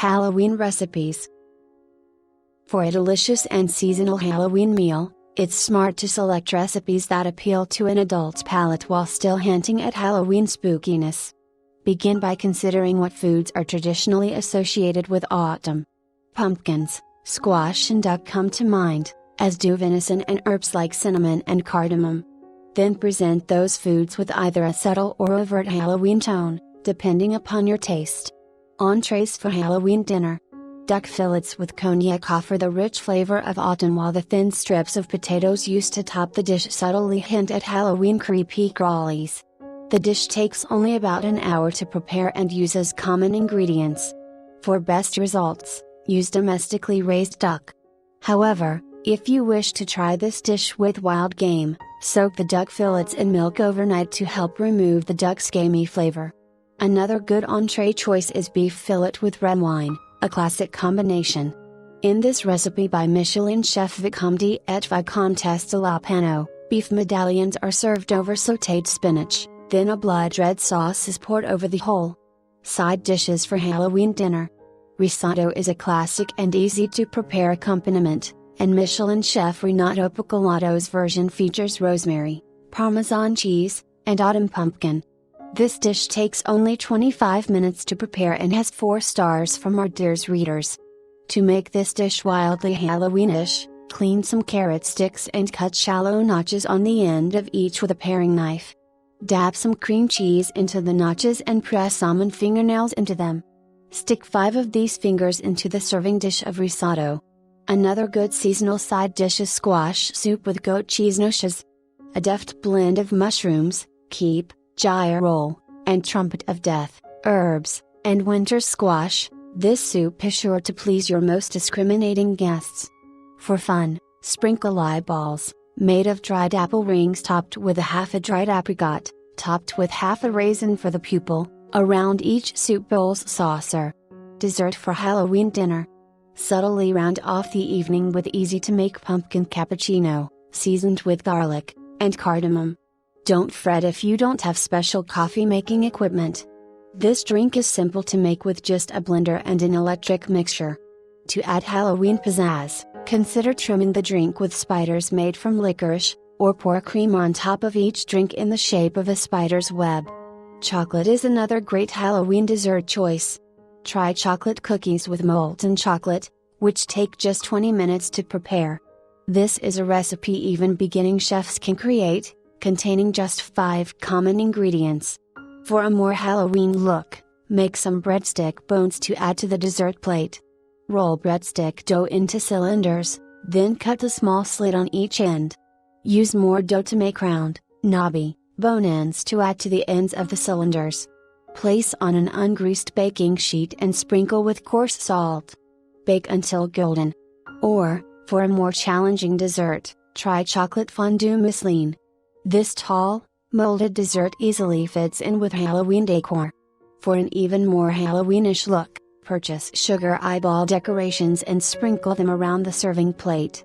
Halloween recipes. For a delicious and seasonal Halloween meal, it's smart to select recipes that appeal to an adult's palate while still hinting at Halloween spookiness. Begin by considering what foods are traditionally associated with autumn. Pumpkins, squash and duck come to mind, as do venison and herbs like cinnamon and cardamom. Then present those foods with either a subtle or overt Halloween tone, depending upon your taste. Entrees for Halloween dinner. Duck fillets with cognac offer the rich flavor of autumn, while the thin strips of potatoes used to top the dish subtly hint at Halloween creepy crawlies. The dish takes only about an hour to prepare and uses common ingredients. For best results, use domestically raised duck. However, if you wish to try this dish with wild game, soak the duck fillets in milk overnight to help remove the duck's gamey flavor. Another good entree choice is beef fillet with red wine, a classic combination. In this recipe by Michelin chef Vicomte et Vicomtesse de la Pano, beef medallions are served over sautéed spinach, then a blood red sauce is poured over the whole. Side dishes for Halloween dinner. Risotto is a classic and easy to prepare accompaniment, and Michelin chef Renato Piccolotto's version features rosemary, Parmesan cheese, and autumn pumpkin. This dish takes only 25 minutes to prepare and has 4 stars from our Dear's readers. To make this dish wildly Halloweenish, clean some carrot sticks and cut shallow notches on the end of each with a paring knife. Dab some cream cheese into the notches and press almond fingernails into them. Stick 5 of these fingers into the serving dish of risotto. Another good seasonal side dish is squash soup with goat cheese gnocchis. A deft blend of mushrooms, keep, gyre roll, and trumpet of death, herbs, and winter squash. This soup is sure to please your most discriminating guests. For fun, sprinkle eyeballs, made of dried apple rings topped with a half a dried apricot, topped with half a raisin for the pupil, around each soup bowl's saucer. Dessert for Halloween dinner. Subtly round off the evening with easy-to-make pumpkin cappuccino, seasoned with garlic and cardamom. Don't fret if you don't have special coffee-making equipment. This drink is simple to make with just a blender and an electric mixture. To add Halloween pizzazz, consider trimming the drink with spiders made from licorice, or pour cream on top of each drink in the shape of a spider's web. Chocolate is another great Halloween dessert choice. Try chocolate cookies with molten chocolate, which take just 20 minutes to prepare. This is a recipe even beginning chefs can create, containing just 5 common ingredients. For a more Halloween look, make some breadstick bones to add to the dessert plate. Roll breadstick dough into cylinders, then cut a small slit on each end. Use more dough to make round, knobby, bone ends to add to the ends of the cylinders. Place on an ungreased baking sheet and sprinkle with coarse salt. Bake until golden. Or, for a more challenging dessert, try chocolate fondue mousseline. This tall, molded dessert easily fits in with Halloween decor. For an even more Halloweenish look, purchase sugar eyeball decorations and sprinkle them around the serving plate.